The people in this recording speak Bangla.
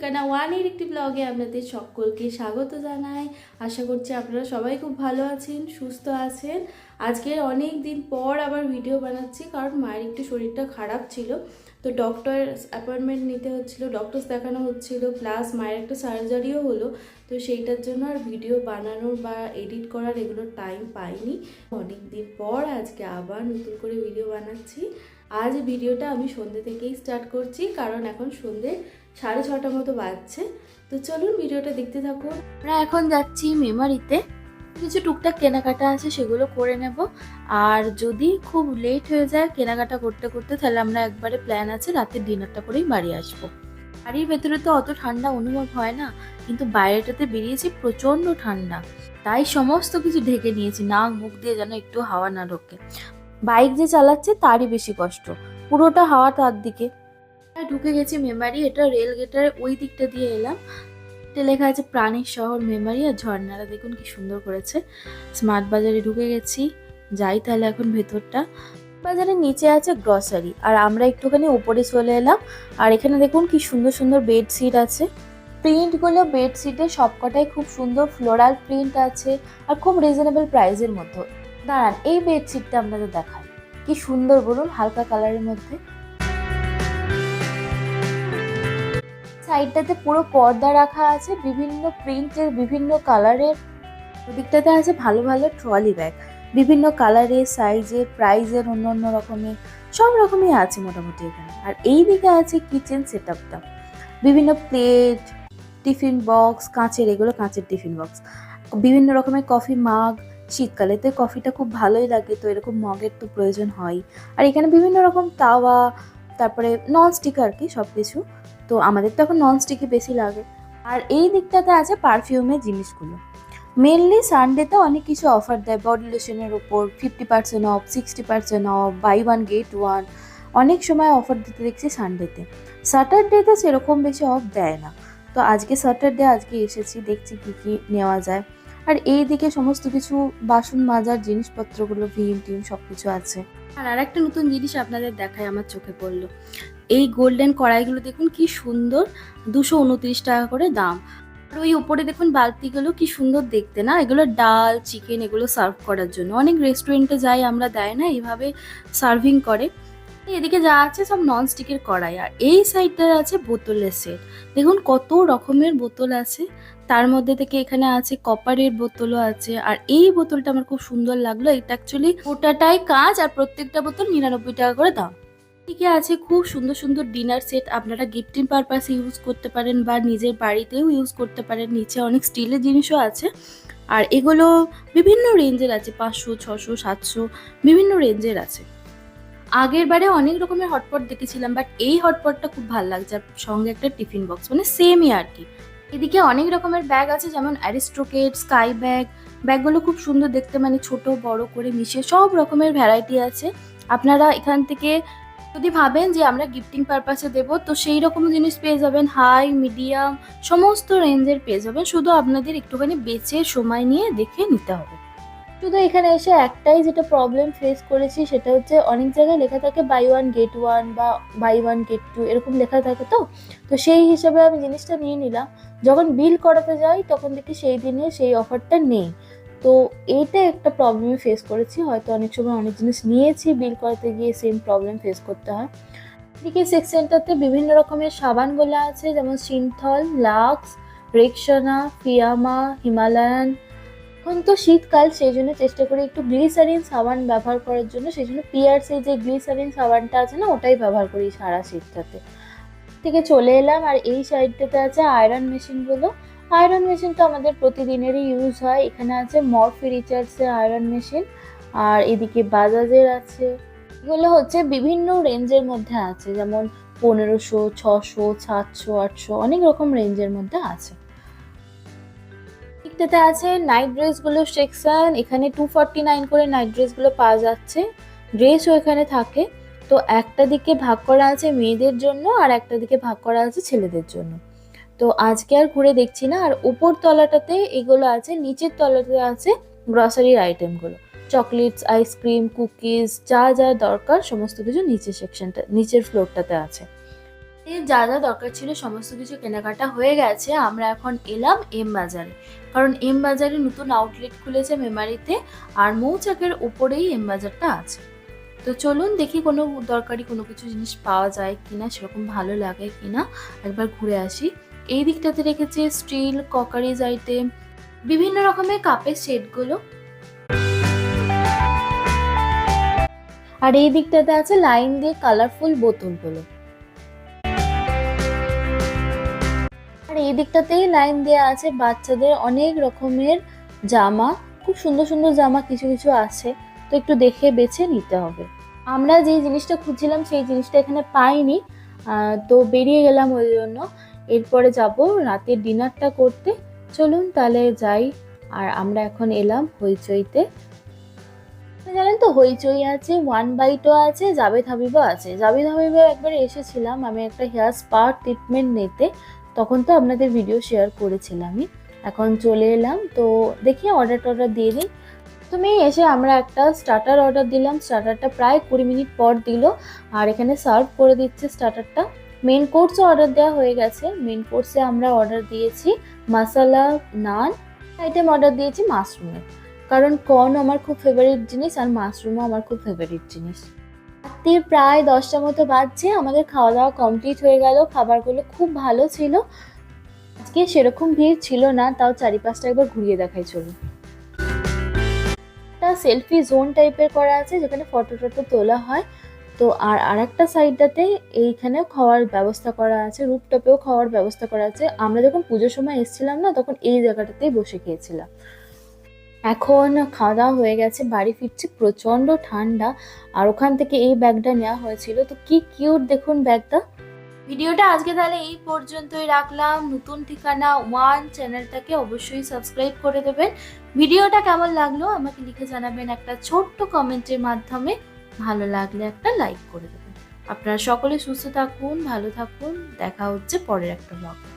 ঠিকানা ওয়ানের একটি ব্লগে আপনাদের সকলকে স্বাগত জানাই। আশা করছি আপনারা সবাই খুব ভালো আছেন, সুস্থ আছেন। আজকে অনেক দিন পর আবার ভিডিও বানাচ্ছি, কারণ মায়ের একটু শরীরটা খারাপ ছিল। তো ডক্টর অ্যাপয়েন্টমেন্ট নিতে হচ্ছিলো, ডক্টরস দেখানো হচ্ছিলো, প্লাস মায়ের একটা সার্জারিও হলো। তো সেইটার জন্য আর ভিডিও বানানোর বা এডিট করার এগুলো টাইম পাইনি। অনেক দিন পর আজকে আবার নতুন করে ভিডিও বানাচ্ছি। আজ ভিডিওটা আমি সন্ধ্যে থেকেই স্টার্ট করছি, কারণ এখন সন্ধ্যে 6:30 মতো বাজছে। তো চলুন ভিডিওটা দেখতে থাকুন। আমরা এখন যাচ্ছি মেমারিতে, কিছু টুকটাক কেনাকাটা আছে সেগুলো করে নেব। আর যদি খুব লেট হয়ে যায় কেনাকাটা করতে করতে, তাহলে আমরা একবারে প্ল্যান আছে রাতের ডিনারটা করেই বাড়ি আসবো। বাড়ির ভেতরে তো অত ঠান্ডা অনুভব হয় না, কিন্তু বাইরেটাতে বেরিয়েছি প্রচণ্ড ঠান্ডা, তাই সমস্ত কিছু ঢেকে নিয়েছি, নাক মুখ দিয়ে যেন একটু হাওয়া না ঢোকে। বাইক যে চালাচ্ছে তারই বেশি কষ্ট, পুরোটা হাওয়া তার দিকে। ঢুকে গেছি মেমারি, এটা রেল গেটের ওই দিকটা দিয়ে এলাম। এটা লেখা আছে প্রাণীর শহর মেমারি, আর ঝর্ণারা দেখুন কি সুন্দর করেছে। স্মার্ট বাজারে ঢুকে গেছি, যাই তাহলে এখন ভেতরটা। বাজারের নিচে আছে গ্রসারি, আর আমরা একটুখানি উপরে চলে এলাম। আর এখানে দেখুন কি সুন্দর সুন্দর বেডশিট আছে। প্রিন্টগুলো বেডশিটের সবকটাই খুব সুন্দর ফ্লোরাল প্রিন্ট আছে, আর খুব রিজনেবল প্রাইসের মধ্যে। দাঁড়ান, এই বেডশিটটা আপনাদের দেখাই, কি সুন্দর বলুন, হালকা কালারের মধ্যে। সাইডটাতে পুরো পর্দা রাখা আছে বিভিন্ন প্রিন্টের, বিভিন্ন কালারের। ওদিকটাতে আছে ভালো ভালো ট্রলি ব্যাগ, বিভিন্ন কালারের, সাইজের, প্রাইজের, অন্য অন্য রকমের, সব রকমই আছে মোটামুটি এখানে। আর এই দিকে আছে কিচেন সেটআপটা, বিভিন্ন প্লেট, টিফিন বক্স, কাঁচের, এগুলো কাঁচের টিফিন বক্স, বিভিন্ন রকমের কফি মাগ। শীতকালে তো কফিটা খুব ভালোই লাগে, তো এরকম মগের তো প্রয়োজন হয়। আর এখানে বিভিন্ন রকম তাওয়া, তারপরে নন স্টিক আর কি সব কিছু। তো আমাদের তো এখন নন স্টিকই বেশি লাগে। আর এই দিকটাতে আছে পারফিউমের জিনিসগুলো। মেনলি সানডেতে অনেক কিছু অফার দেয়, বডি লোশনের ওপর 50% off, 60% off, buy one get one. অনেক সময় অফার দিতে দেখছি সানডেতে। স্যাটারডেতে সেরকম বেশি অফ দেয় না। তো আজকে স্যাটারডে, আজকে এসেছি, দেখছি কী কী নেওয়া যায়। আর এই দিকে সমস্ত কিছু বাসন মাজার জিনিসপত্রগুলো, ভিম টিম সব কিছু আছে। আর একটা নতুন জিনিস আপনাদের দেখায়, আমার চোখে পড়লো। এই গোল্ডেন কড়াইগুলো দেখুন কি সুন্দর, 229 টাকা করে দাম। আর ওই উপরে দেখুন বালতিগুলো কি সুন্দর দেখতে না, এগুলো ডাল, চিকেন এগুলো সার্ভ করার জন্য। অনেক রেস্টুরেন্টে যাই আমরা, দেয় না এইভাবে সার্ভিং করে। এদিকে যা আছে সব ননস্টিকের কড়াই। আর এই সাইডটা আছে বোতলের সেট, দেখুন কত রকমের বোতল আছে। তার মধ্যে থেকে এখানে আছে কপারের বোতলও আছে। আর এই বোতলটা আমার খুব সুন্দর লাগলো, এটা অ্যাকচুয়ালি গোটাটাই কাঁচ, আর প্রত্যেকটা বোতল 99 টাকা করে দাম। এদিকে আছে খুব সুন্দর সুন্দর ডিনার সেট, আপনারা গিফটিং পারপাসে ইউজ করতে পারেন বা নিজের বাড়িতেও ইউজ করতে পারেন। নিচে অনেক স্টিলের জিনিসও আছে। আর এগুলো বিভিন্ন রেঞ্জের আছে, 500, 600, 700 বিভিন্ন রেঞ্জের আছে। আগের বারে অনেক রকমের হটপট দেখেছিলাম, বাট এই হটপটটা খুব ভালো লাগছে, আর সঙ্গে একটা টিফিন বক্স, মানে সেমই আর কি। এদিকে অনেক রকমের ব্যাগ আছে, যেমন অ্যারিস্টোকেট, স্কাই ব্যাগ। ব্যাগগুলো খুব সুন্দর দেখতে, মানে ছোট বড় করে মিশিয়ে সব রকমের ভ্যারাইটি আছে। আপনারা এখান থেকে যদি ভাবেন যে আমরা গিফটিং পারপাসে দেবো, তো সেই রকম জিনিস পেয়ে যাবেন, হাই মিডিয়াম সমস্ত রেঞ্জের পেয়ে যাবেন। শুধু আপনাদের একটুখানি বেছে সময় নিয়ে দেখে নিতে হবে। শুধু এখানে এসে একটাই যেটা প্রবলেম ফেস করেছি, সেটা হচ্ছে অনেক জায়গায় লেখা থাকে বাই ওয়ান গেট ওয়ান বা বাই ওয়ান গেট টু, এরকম লেখা থাকে। তো সেই হিসাবে আমি জিনিসটা নিয়ে নিলাম। যখন বিল করাতে যাই তখন দেখি সেই দিনে সেই অফারটা নেই। তো এইটা একটা প্রবলেমে ফেস করেছি, হয়তো অনেক সময় অনেক জিনিস নিয়েছি, বিল করাতে গিয়ে সেম প্রবলেম ফেস করতে হয়। এদিকে সেকশনটাতে বিভিন্ন রকমের সাবানগুলো আছে, যেমন সিনথল, লাক্স, রেক্সোনা, ফিয়ামা, হিমালয়ান। এখন তো শীতকাল, সেই জন্য চেষ্টা করি একটু গ্লিসারিন সাবান ব্যবহার করার জন্য। সেই জন্য পিয়ার্সের যে গ্লিসারিন সাবানটা আছে না, ওটাই ব্যবহার করি সারা শীতটাতে। থেকে চলে এলাম, আর এই সাইডটাতে আছে আয়রন মেশিনগুলো। আয়রন মেশিন তো আমাদের প্রতিদিনেরই ইউজ হয়। এখানে আছে মরফি রিচার্ডসের আয়রন মেশিন, আর এদিকে বাজাজের আছে। এগুলো হচ্ছে বিভিন্ন রেঞ্জের মধ্যে আছে, যেমন 1500, 600, 700, 800, অনেক রকম রেঞ্জের মধ্যে আছে। দিকটাতে আছে নাইট ড্রেসগুলো সেকশন, এখানে 249 করে নাইট ড্রেসগুলো পাওয়া যাচ্ছে। ড্রেসও এখানে থাকে। তো একটা দিকে ভাগ করা আছে মেয়েদের জন্য, আর একটা দিকে ভাগ করা আছে ছেলেদের জন্য। তো আজকে আর ঘুরে দেখছি না। আর উপর তলাটাতে এগুলো আছে, নিচের তলাতে আছে গ্রসারির আইটেমগুলো, চকলেটস, আইসক্রিম, কুকিজ, যা যা দরকার সমস্ত কিছু নিচের সেকশনটা, নিচের ফ্লোরটাতে আছে। এর যা যা দরকার ছিল সমস্ত কিছু কেনাকাটা হয়ে গেছে। আমরা এখন এলাম এম বাজারে, কারণ এম বাজারে নতুন আউটলেট খুলেছে মেমারিতে, আর মৌচাকের উপরেই এম বাজারটা আছে। তো চলুন দেখি কোনো দরকারি কোনো কিছু জিনিস পাওয়া যায় কিনা, সেরকম ভালো লাগে কিনা, একবার ঘুরে আসি। এই দিকটাতে রেখেছে স্টিল ককারিজ আইটেম, বিভিন্ন রকমের কাপের সেটগুলো। আর এই দিকটাতে আছে লাইন দিয়ে কালারফুল বোতলগুলো। আর এই দিকটাতেই লাইন দেওয়া আছে বাচ্চাদের অনেক রকমের জামা, খুব সুন্দর সুন্দর জামা কিছু কিছু আছে, তো একটু দেখে বেছে নিতে হবে। আমরা যে জিনিসটা খুঁজছিলাম সেই জিনিসটা এখানে পাইনি, তো বেরিয়ে গেলাম ওই জন্য। এরপরে যাব রাতের ডিনারটা করতে। চলুন তাহলে যাই। আর আমরা এখন এলাম হইচইতে। জানেন তো হইচই আছে, ওয়ান বাইটও আছে, জাভেদ হাবিবও আছে। জাভেদ হাবিবও একবার এসেছিলাম আমি একটা হেয়ার স্পা ট্রিটমেন্ট নিতে, তখন তো আপনাদের ভিডিও শেয়ার করেছিলামই। এখন চলে এলাম, তো দেখি অর্ডার দিয়ে দিই। তুমি এসে আমরা একটা স্টার্টার অর্ডার দিলাম। স্টার্টারটা প্রায় 20 মিনিট পর দিল, আর এখানে সার্ভ করে দিচ্ছে স্টার্টারটা। মেন কোর্সও অর্ডার দেওয়া হয়ে গেছে। মেন কোর্সে আমরা অর্ডার দিয়েছি মাসালা নান, আইটেম অর্ডার দিয়েছি মাশরুমের, কারণ কর্ন আমার খুব ফেভারিট জিনিস আর মাশরুমও আমার খুব ফেভারিট জিনিস। রাত্রির প্রায় 10টা মতো বাজছে, আমাদের খাওয়া দাওয়া কমপ্লিট হয়ে গেল। খাবারগুলো খুব ভালো ছিল। আজকে সেরকম ভিড় ছিল না, তাও চারিপাশটা একবার ঘুরিয়ে দেখাই চলুন। একটা সেলফি জোন টাইপের করা আছে যেখানে ফটো টটো তোলা হয়। তো আর একটা সাইডটাতে এইখানেও খাওয়ার ব্যবস্থা করা আছে, রুফটপেও খাওয়ার ব্যবস্থা করা আছে। আমরা যখন পুজোর সময় এসেছিলাম না, তখন এই জায়গাটাতেই বসে খেয়েছিলাম। এখন খাওয়া দাওয়া হয়ে গেছে, বাড়ি ফিরছি, প্রচণ্ড ঠান্ডা। আর ওখান থেকে এই ব্যাগটা নেওয়া হয়েছিল, তো কি কিউট দেখুন ব্যাগটা। ভিডিওটা আজকে তাহলে এই পর্যন্তই রাখলাম। নতুন ঠিকানা ওয়ান চ্যানেলটাকে অবশ্যই সাবস্ক্রাইব করে দেবেন। ভিডিওটা কেমন লাগলো আমাকে লিখে জানাবেন একটা ছোট্ট কমেন্টের মাধ্যমে। ভালো লাগলে একটা লাইক করে দেবেন। আপনারা সকলে সুস্থ থাকুন, ভালো থাকুন। দেখা হচ্ছে পরের একটা ব্লগে।